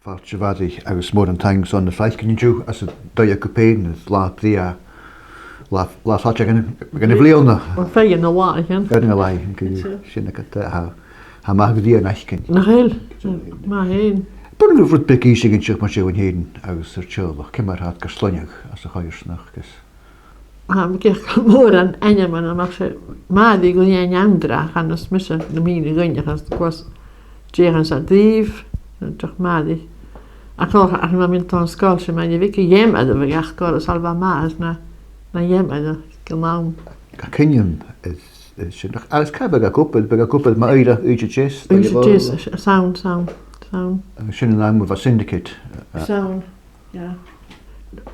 Fartshivadi, I was more than thanks on the flight. Can you do as a diacopain, la pria, la hot again of Leona? Or fay in the lie, yeah. Getting a lie, Shinaka, ha magdi and Ashkin. Nahel, my hen. But we've read Becky singing Chuck Macho and Hayden, I was Sir Chill, Kimmer had Gastlonic as a higher snach. Gekk more than anyman, and I said, Màiri go in Andra, and the smisser, the meaning going as it was Jerens at Div, and took Màiri. I thought I remember on scholarship, and you wiki yem at the Vagach got a salva maas, na yem at the Galam. Kenyon is as Cabag a couple, Màiri, each chest. Sound. Shinning with a syndicate. Sound, yeah.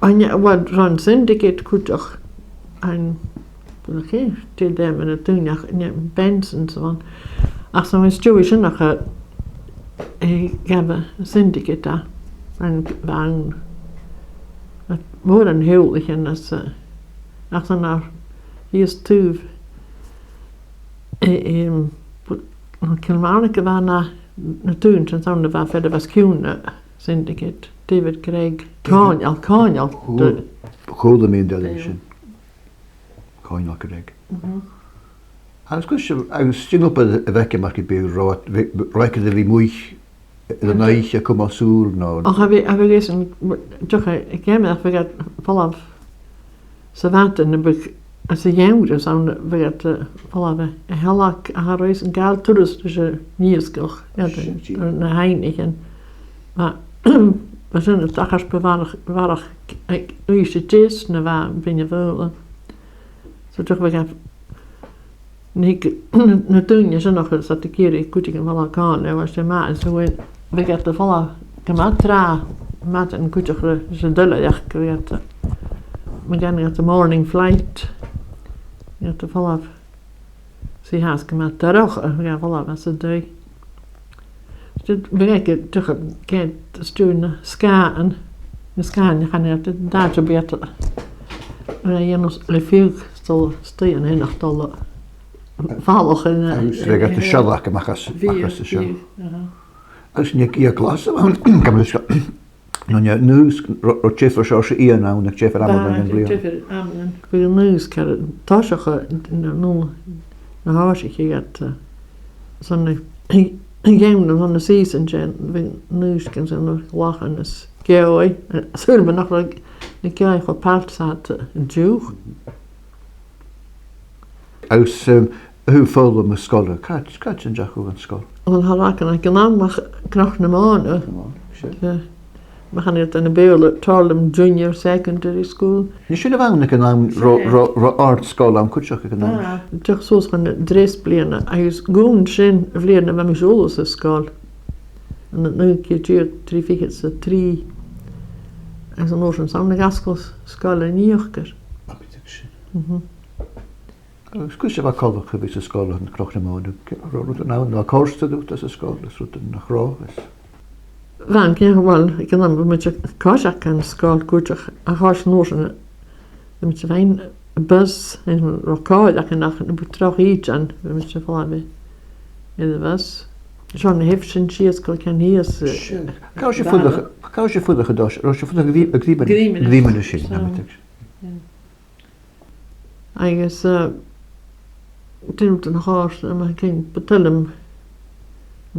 And what run syndicate could toch. En til dem en het doen bands en zo. Ach zo is Jewish nog gave a syndicate daar en waren het worden huwelijk en dat ach zo naar hier is toe Kilmarnock waren naar toen en zo var verder was Kuhn syndicate David Craig Conjal Cool me delegation. Coin like a egg. I was sitting up at the vecchia market be right at the muich the night come on soul now. Oh, have you listened? Just again, I forgot full of Savannah in the book as a young or something. Forgot full of a hillock, a harris and gal tourist is a nieuwskoch. Ja, een Heineken. Maar we zijn het dagers bewarig. Nu is het test, nou waar ben je voelen. Zo toch we gaan. Natuurlijk is er nog eens dat de keer ik goed in wel kan. Er was de maat zo we gaan de volle gematra maat en goed ze dulle ja kreet. We gaan naar de morning flight. Ja de volle ze haast gemaakt terug. We gaan volle was het day. Dus we gaan toch gaan sturen skaan. De skaan je gaan het daar zo beter. Je nog veel staan en nog tolle. Vallig en we got the shellak and makas the shell. Als je hier klas kan dus non je neus rocheffer zoals je hier nou een cheffer aan en blij. Voor neus kan tasje no huis je gaat zo'n game van de season gen neus kan ze nog lachen is gooi zullen we nog een keer op paard zat Jew. Aus who follow my scholar catch and Jack over school. Wel halaken ik naam mag nog een maand. We gaan het in de Beule Torlum Junior Secondary School. Je should have een naam art school aan kutschak gedaan. Toch zoals van de dresplenen. Hij is gewoon zijn vleerne met mijn zolos school. En het nu keer 3 en zo nog een samen gaskos school in New Yorker. Skus je wat kalk geweest de school en krocht hem aan. Nou naar koers te doen dat is school dus het nog raar is. Van keer wel ik kan dan met je kajak en school kutschak. Een haas nog een met je wijn bus en een rokaal dat je nog een betrag iets aan met je vallen in de bus. John heeft zijn school kan hier is. Kous je voor de gedas. Als je voor de agreement is shit. I guess toen nog haas maar ik ging vertellen.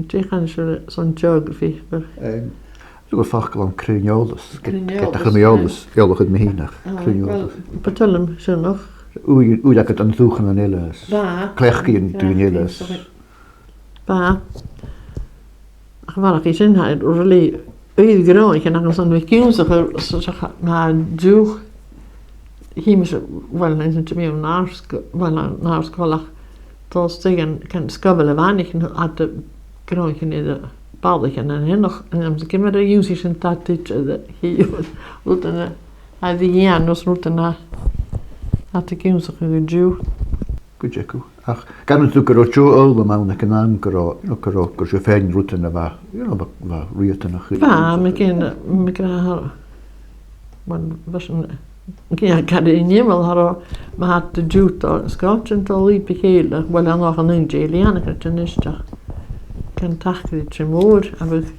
Ik ga zo'n geography. Zo een vak lang craniolus. Kijk dat craniolus. Ja, dat het me heen naar craniolus. Vertel hem zo nog. Hoe dat het aan toe gaan hele is. Klerkje in doen hele is. Pa. Geweldig is in hij really uitgeroeid en dan zo'n weekendse zo maar doe. Hier is wel eens een meer naar school. Tot tegen kan skabbelen weinig had de kroonje in de paddelig en nog en dan kunnen we de uses en tactics hier moeten hij die jaar nos moeten na had ik eens gedoe. Goed Jaco. Ach, kan natuurlijk er ook zo maar een kanaal ook je fijn route naar waar waar rieten nog. Ja, me kan was een ja, ik had in Jemel hadden maar had de juta Scotch en al liep ik heel wel dan nog een Jeliane kan is toch kan tachten het moor heb ik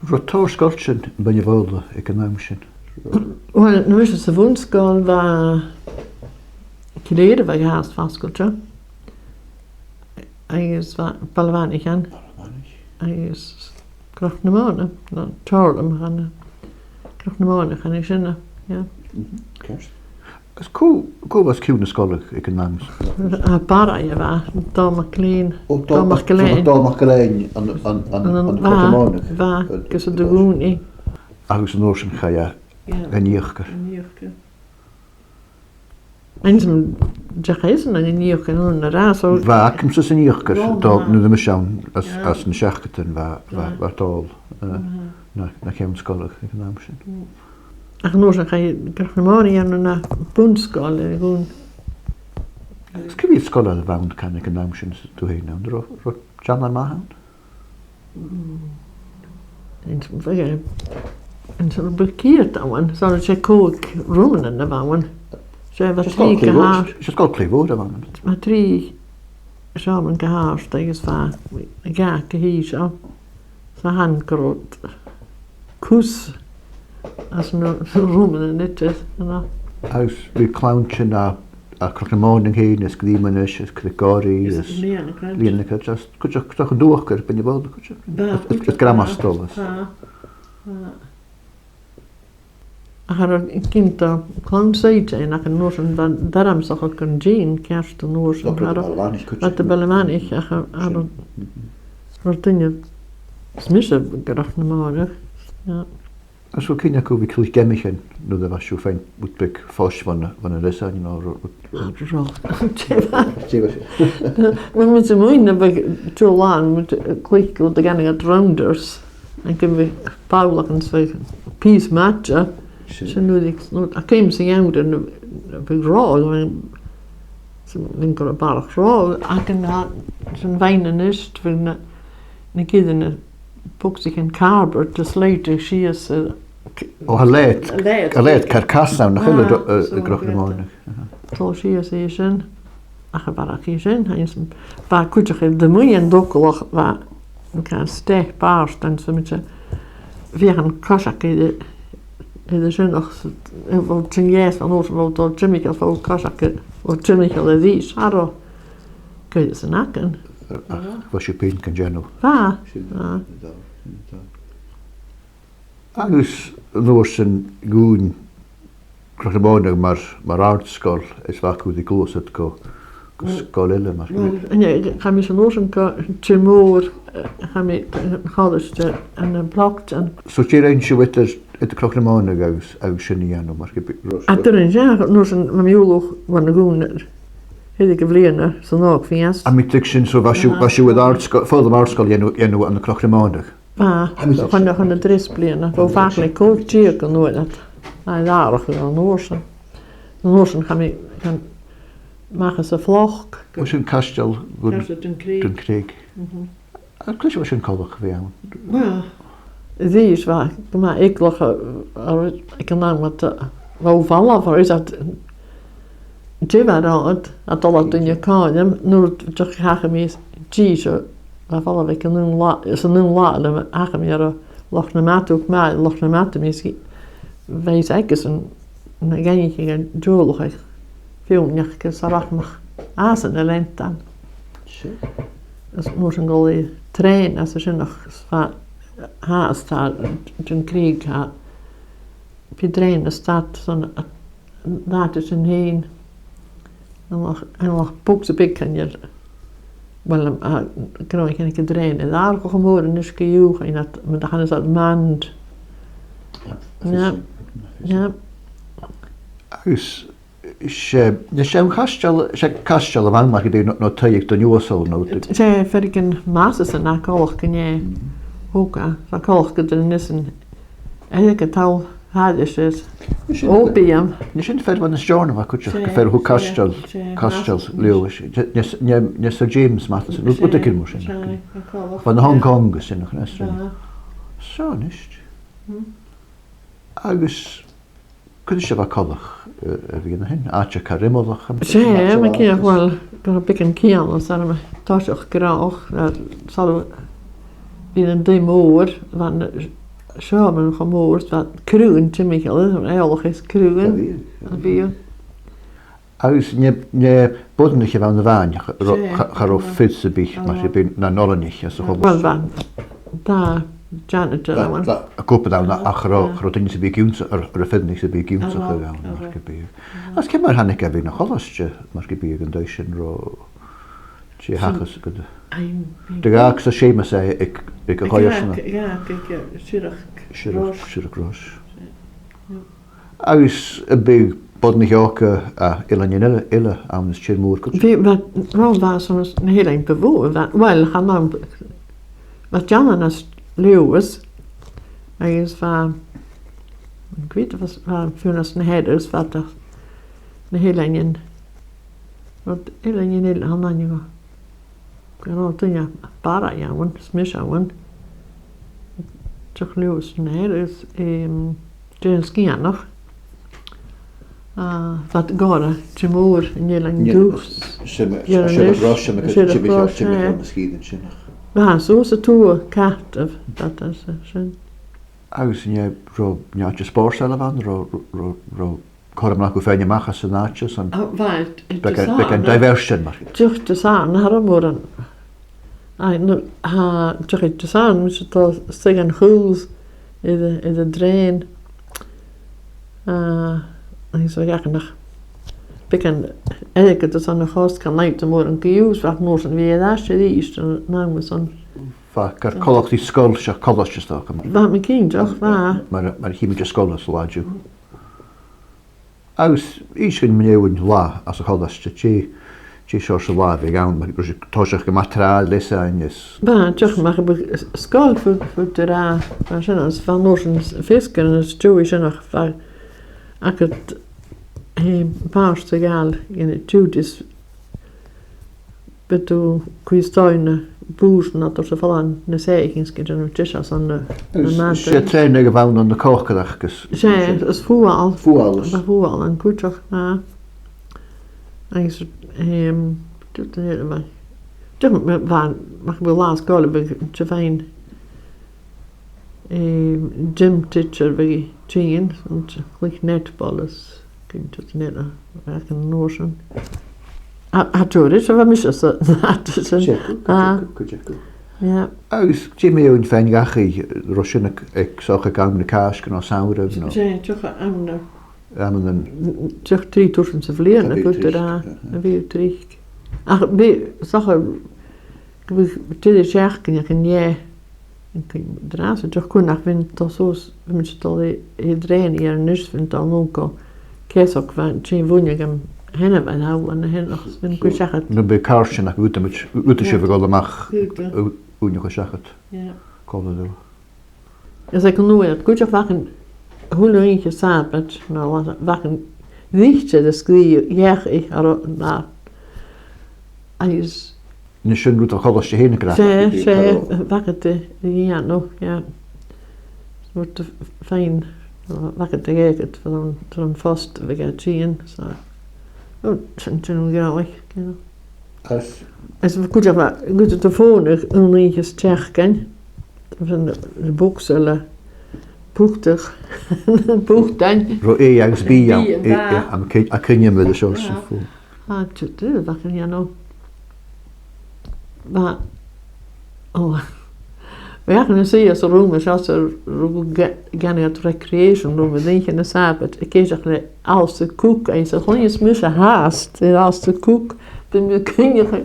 Rotor scorchen ben je wilde, ik kan hem zien. Wel, nu is het de woenschool waar geleden waar gehaast vastgeltje. Hij is Balwanig aan. Hij is kracht maanden. Dan Torlum gaan. Kracht maanden gaan ik zinnen. Ja. Kerst. Het is cool was cute school, ik kan hem zien. Een paar jaar waar. Dalmar klein. Dalmar klein aan de Krachtemanen. Waar, kus het de groen in. Agus Noorsen ga je een jeugker. En ze zeggen een jeugker en een raas. Waar komt ze een jeugker? Dat nu de machine als een schacheten waar tol. Nou, dan gaan we school, ik kan hem zien. Ach, Noorsen ga je Krachtemanen en een boenschool gewoon. Ik heb iets school aan de wand kan ik hem zien toe heen. Er Jan en Mahan. En zo bekeerd dan, zo dat je kook roemen in de wouwen. Ze was 3 gehaald. Ze school klevo de wand. Maar 3 samen gehaald tegen zwaar. Ik ga hier zo. Ze handgroot. Kus. Als een roemen in dit is. Als we clowntje naar Krachtemanen heen, is Gliemanisch, is Krikori, is Lieneke. Kun je toch een doorker, ben je wel? Het grammastel is. Ik had een kind dat kwam zeiden en ik had een daarom zag ik een jean, kerst de Noorsen. Dat de Balwanig, ik had een dingen smissen gedacht naar ja. Als we kinderen komen, ik kreeg gemmigen, nu dat was zo fijn, moet ik vast van een les aan, We moeten moeien hebben te lang met klikken de gangen rounders. En kunnen we pauwelijkens voor peace matchen. Zo nu ik kwam ze jou en we raw. Ze winkel een paar raw. Ik kan zo'n wijnen is van een kinderen boxig en carber te sluiten. She is hij leidt karkassa nog heel de Krachtemanen. Zo she is hier zijn. Ach, waar ik hier zijn. Hij is een paar koetjes de moeie en dokkel waar ik kan steek paars dan ze met ze weer een kazak in de zin nog wat Chinese van ons wat door Jimmy of ook kazakken wat Jimmy al die scharo kun je ze naken. Was je pijn kan general. Ja. Agus Noorsen goen Krachtemanen maar aardschool is waar goed die koos het go. Skolelle maar. Nee, ga me zo Noorsen Timor ga me Gallerste en een blokt en. Zo je eentje met de Krachtemanen uit Chiniano maar ik. Achter ja Noorsen met Julo van de goen. Ik vliegen zo nog fias. En met diction zo was je met aardschool voor de aardschool je aan de Krachtemanen. Van de dresplenen. Hoe vaak ik koop zie ik nooit dat. Hij daar gewoon Noorsen. De Noorsen gaan maken ze vlog. Was een kastel Duncraig. Het klusje was een kollig voor jou. Ja. Die is waar. Maar ik lag ik kan dan wat wou vallen voor is dat. Je was dat al toen je kan. Nu toch graag mis. Jezus. Vallen we kunnen ze nu laten ach meer lag naar mat ook maar lag naar mat misschien wees ik is een gangetje jolig veel niet sarach mag asen de lent dan als een goeie trein als er nog haast daar een krieg had trein staat zo'n daar is een heen en lag boekse pik kan je wel krijg ik een drain en daar gemoorden is gejuich en dat maar dan is dat maand ja Dus je zou kastel van maar je nog tijd dan je zo nou zij verken masses en kalk kan je ook van kalk er is een eigenlijk het al hadden is opium. Je zit verder van de genre wat kun je verder hoe kastels Lewis. Je Sir James Matheson. Wat ik moest zeggen. Van Hong Kong is nog een zo niet. Agus kun je wat kallig weer heen. Aatje karimolach. Ja, maar ik wel kan een beetje kiel als daar maar toch ook graag. Dat zal in een demoor van Schaman gemoord, wat krugen te Michael, eigenlijk is krugen. Agus ne bodnich van de waan, ga op fitse bich, maar je bent naar Nollenich, als Wel, daar, Janet, a kopa da na achro se byggjúns ar fynnig se byggjúns a chugáin mar go bí. As ce mar hannig a bhí na cholaiste mar go bí an dó sin ro tí hachas go. De gaach sa séma sé ag a choirsna. Ja, Siach gros. Agus a big bodnig áca a ilan ille am is tír mór go. Bhí Robasdan na hélein bevó, well, han wat Jan as Lewis, agus var, ik weet was funas na heders wat na hélein, wat hélein ille han an go. Gan tunja bara jawn, smis jawn. Toch Lewis na heders, James Gianach. Wat gara te moor in hélein doos. Ja, zo is het toe kaart of dat is zin. Agus je ro njaatje spoorsellen van ro korm nach go fijn machas se naatjes an. Waait, Bek diversion mar. Tucht te saan har moren. Ai nu ha tucht te saan moet je toch zeggen hoes in de drain. Ik zou zeggen nog. Bekan eigenlijk dat aan de gast kan lijken morgen geus wat morgen weer daar is nou met zo'n Gar kolach die skol se kolach sta. wat mijn kind toch waar Maar hi met skol so laju. Aus ich bin mir la as a kolach che sure se la ve gaan maar ik toach gemateriaal lesse is. Ba toch mag ik skol voor de ra van van morgen fisken en stewie zijn nog van ik het paarstegaal in het Judis beto kwistoine boos not er vallen na zeigingske den tjus aan de maand. Ze trainen gewoon aan de kookkedagjes. Zij is voetbal en goed toch na. En is doet het helemaal. Toch mag ik wel laatst gaan te fijn. Gym teacher bij Jean, want like netballers. Kunt het net werken noorsen. Had je dit? Wat mis je ja. Agus Jimmy yn fein gachu, rosyn ag soch ag am na cash gan o sawr. Zijn toch aan de... Am yn... Toch 3000 se verleden, goed er weer terug. Ach, zag er... Ik heb dit jaar kan je geen jij. Daarna is toch goed, ik vind het zo, we moeten het al iedereen hier en nus vindt dan ook al. Kees ook van, tien woningen hem heen en houden en heen nog, vind ik goed zeggen. Nu bij kaarsje, ik weet het je wel mag, hoe je gezegd. Ja. Kan dat doen. Dus ik kan nu het goed wachten, hoe lang je staat met, nou wachten, lichtje, dat schreeuw, ja, ik daar. Hij is... Nu schön goed al als je heen krijgt. Zij, wachten, ja, nog, ja. Het wordt fijn. Wakker te kijken van zo'n vast vegetarian zo. Oh, zijn graag, als we goed hebben, goed te voren een liedjes checken. Van de boekzellen, boektig, boekdan. Juist bij jou, ik ken je met de soort van. Dat wakker ja nog. Maar, oh. We gaan zien als room, als er gaan het recreation room, we denken de sabbat. Ik zeg als de koek en ze gewoon je smussen haast, als de koek, dan kun je.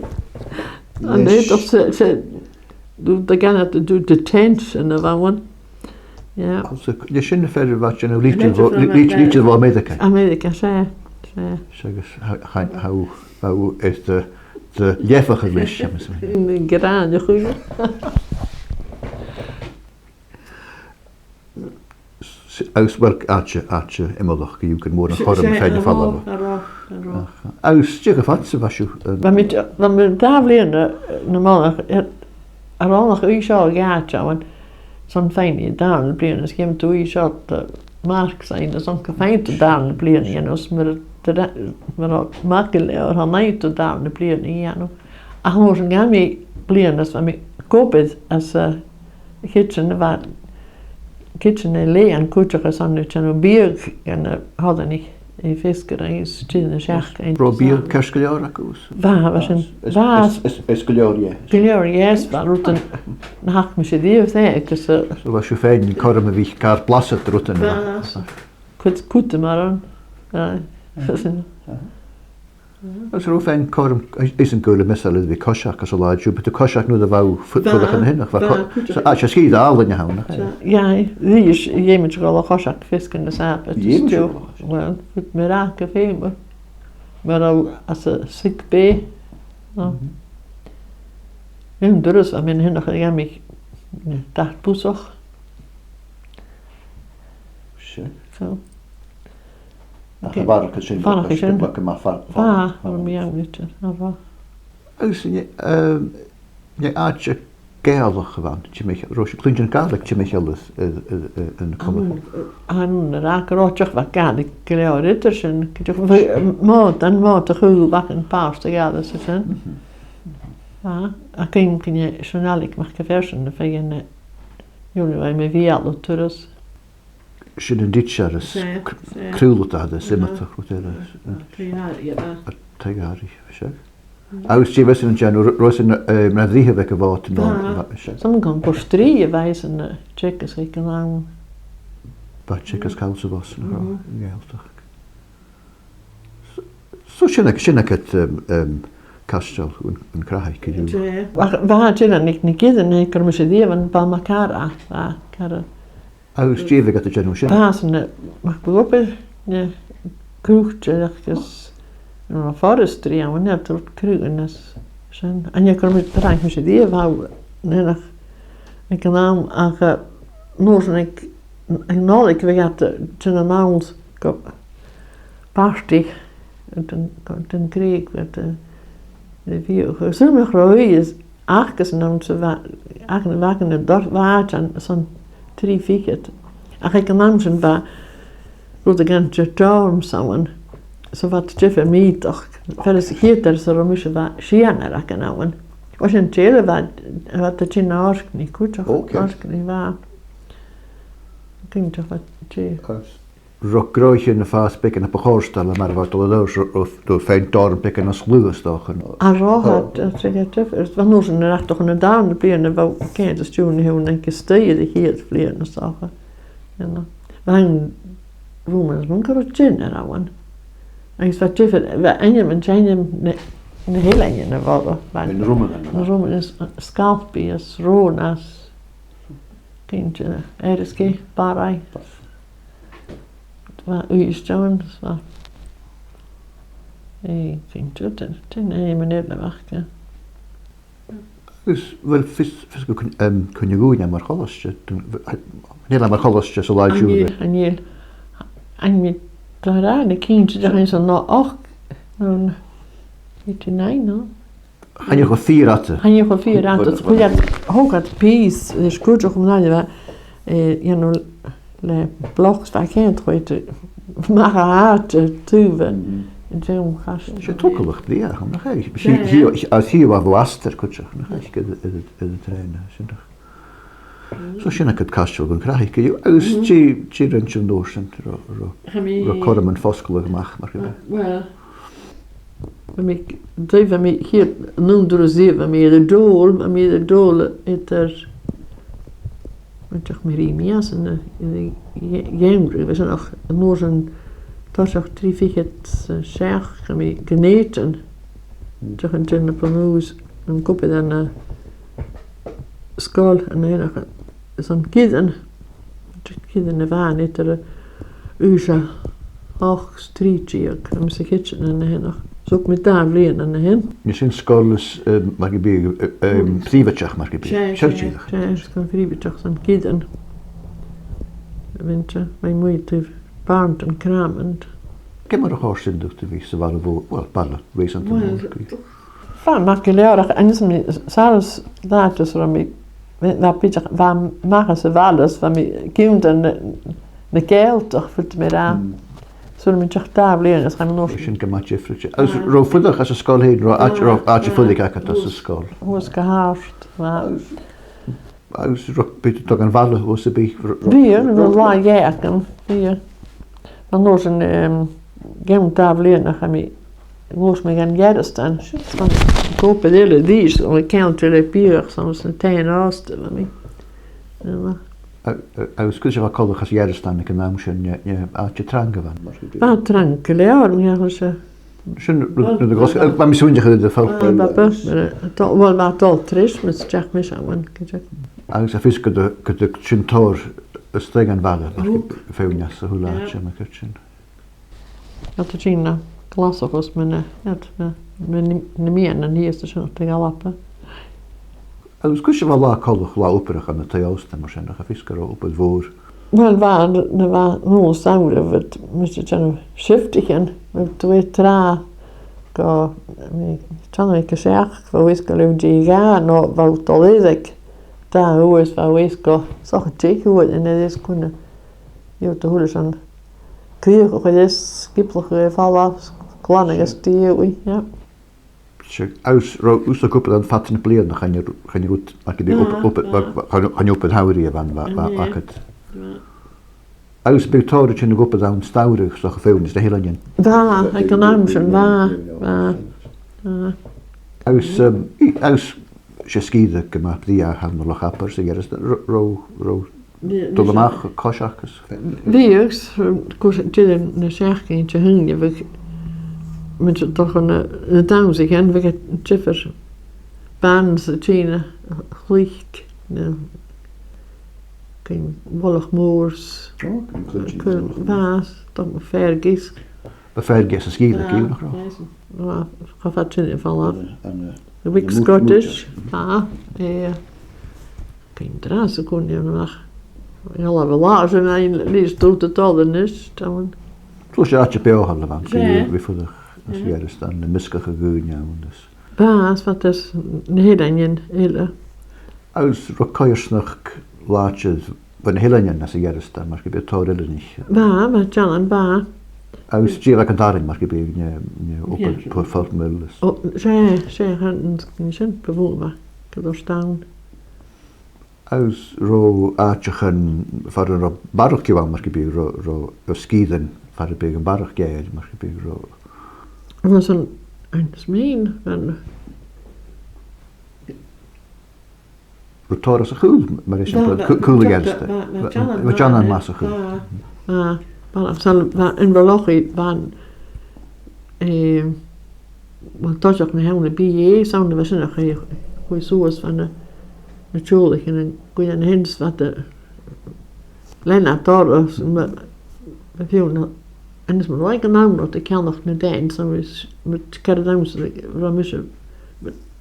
En dit of ze doet de gaan het doet de tent en de waan. Ja. Je zint verder wat je nou liedje wel Amerika. Amerika, zei. Zeg eens, hoe is de jeffe geweest? In de garage, goed. Auswerk aatje immerdag, je kunt morgen gewoon fijne vallen. Aus, je gevat, was je. Dan met daar leren normaal er al nog iets al gaat jouwen. Zo'n fijne daar leren, dus geen toe iets al mark zijn, dus zo'n fijne daar leren, je dus maar ook makkelijk er niet te daar leren, ja no. Ach, morgen gaan we leren, dus we kopen als kitchen waar kitchen en leen kutsige san nu tjeno bieg en hadden niet in fisker en stine sjach en Robier kerskelior acus. va was een va Eskeliorie. glorious va ruten nach me se die zei dus So was je fein korme wie kar plasset roten. kut maar As ro fein korm is een gule messel wie koshak as a laju, but the koshak nu de wou futfulig in hinnach. So as je ski al in je haun. ja die is je met wel goshak fisken de sap het is wel het merake feme maar al as a sick bay en dus aan mijn hinnach ja mich dacht pusach zo Var que sin Var que sin. que ma fa. va mi niet va Als je aatje gealig gewoon. Je mich roosje klintje kaarlijk je mich alles een komen. aan raak roodjach wat kan ik kleur ritters en moot en moot de goed wakken paus te ja dat is het ja kan je journal ik mag versen van je jullie wij me via de tours Sin een ditcharis krúlet a de simmer goed ja tegari. Aus je wesen janu rosen na drihe weke wat no. Some kan på strie wijzen checken ik kan Wat chicas kalse was no. Geldig. So sinnek het kastel een kraai kun je. waar je niet kiden ik kan me se die van Palmacara kara Aus je weke de janu sin. pasen mag beroepen ja kroegtje dus een forestry en net tot krugenes zijn en je kan met terrein me se die wou nee ik kan aan nozen ik nodig we gaat de maand party den krieg met de vier zo me groei is achtes nam ze waken de dorp waard en zo'n 3 fiket ik kan namens va rode gaan te Torlum samen så wat Jeff en mij toch verder hier daar zo moest va schianer kan nou was een tele wat de chinaar niet goed toch niet waar ging toch wat je Rock grootje in de fast pikken op een goorstel maar wat door fijn torm pikken als slugestochen. Rohat dat zeg het is wat nog een nacht toch een down de benen wou kan de sturen hoe een keer steden hier vliegen zaken ja dan rumors man kan het zien erawan en wat Jeff en je met zijn in de hele enge naar wat In Roemenen. is scalpies ronas kindje erske parai wat Uist Jones wat ik vind het een meneer de wacht Dus wel vis kun je goed maar golosje heel maar golosje zo laat je. en met daar de kindje daar is nog 8 dan weet je nee no Han je gevier ratten. han je gevier ratten het goed hoog het peace is goed om naar je no le blogs waar geen het weet maar hart tuve en zo gast Je tokkelig ja nog hier als hier wat waster kutje nog ik de trein zondag. Zo schön het kastel dan krijg je als je rentje doorsen ro kormen foskelig mag maar well ik even me hier noem door zeven meer de dool het er met toch Màiri mias en de game we zijn nog zo'n toch 3 fiket zeg me geneten toch een tunne panus een kopje dan school en dan zo'n kiden van het er uza hoog streetje kan ze kitchen en dan nog zo met daar vliegen en hen je zijn scholes mag je bij privatjach mag je bij churchig. ja het kan privatjach zo'n kiden winter mijn moeite paard en kramend Ik heb maar nog hartstikke door te weten waar we wel ballen wezen te maken. Van makkelijker en is zelfs dat is voor mij dat Pieter van maken ze alles van mij kind en de geld toch voor me aan zullen we toch daar leren dat gaan nog Ik vind het matje frutje. Als roofvoedig als een school heen, roofvoedig ik dat als een school. hoe is gehaald Agus bit tog an valle was a big. Weer, dat was jaken. Weer. Dan was een gemtafel nog aan mij. Was me gaan Gàidheal. Van kopen hele dies, om ik kan te reperen, soms een tien aaste van mij. Agus kuis a call chas Gàidheal ik naam sin je trange van. Wat tranke leor, ja ze. Sin de gos ma mi sunje de fall. Wel wat al tris met Jack mis aan. Agus a fiske de chintor a steg an valle. Feunja so hula ma kitchen. Dat is Gina. Glas of was men en hier is de zo'n te galappen. Agus kuis va la call la opera an de oost mar sin a fisker op het voor. Wel waar no saure wat Mr. Jan shiftigen met twee tra go Jan ik zeg voor is gelo diga no wat tolezek daar hoe is van is go zo getek hoe en het is kunnen je te horen aan kreeg ook is skiplige vallen kleine is die ja. Aus ús go an fatin blian gaan je roet op het hourie van het. Aus betóir sin go an staurig so gefeun is de hele. Va, ik kan naamsen va. Aus se skide gemaakt die han nog appers er ro dollemach kochachs. Weers, koos tjillen ne zeggen te hung je met toch een town zich en we het chiffer baans China glicht geen wollig moors baas toch vergis Vergis skide ki nog. Ja, ga vat in vallen. De big Scottish. Geen draas kon je nog. Ja, we lazen en liefst doet het al de is dan. Zo ja je peo hadden van. We voor de Gàidheal de miskige goeien dus. Baas wat is nedanjen hele. Aus rokkairsnach laatjes van helenjen as Gàidheal maar je betóir niet. Ba, wat Jan ba. Aus Gila cantarin maar je op het formul. Oh, zij gaan niet bewonen. Ik heb staan. Aus ro aatjechen voor een barokje wel maar je ro skiden voor een barokje maar je ro. Was een smeen van Torlum goed, maar is een coole Gàidheal. Wat Jan en massa goed. Maar zal in belogie van wat toch ook een hele BA zouden we zijn nog goeie soos van de natuurlijk en goeie hens wat de Lena Torlum met veel en is maar like een naam dat ik kan nog niet denken zo is met Gàidheal we moeten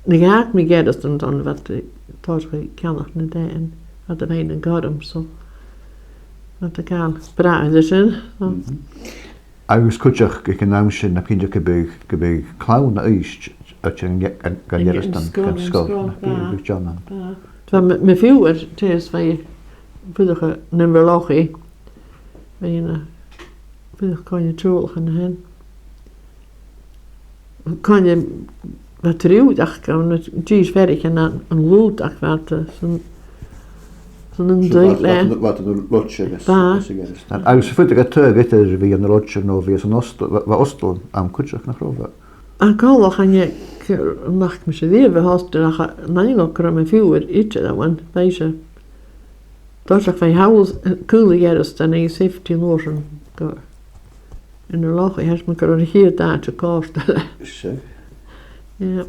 gaat me Gàidheal dan wat toch kan nog niet denken wat de ene Gàidheal zo wat de kaal praten zijn. Agus kuchach ik een naam sin na pinja gebeg clown na Uist at je Gàidheal kan school. John. Van me veel het is van je voor neurologie. Ben je voor kan je troll gaan hen. Kan je wat trouw dacht kan het is verder en een lood dacht wat zo'n deel wat een lotje is. Aus voet ik het weet wie een lotje no wie zo'n ostel am kuchach nach Rova. En kan gaan je nacht met je weer hast dan nee nog kram veel iets dan deze dat zeg van house cool Gàidheal dan is 15 lozen go. En de lach heeft me corrigeerd daar te kosten. Ja.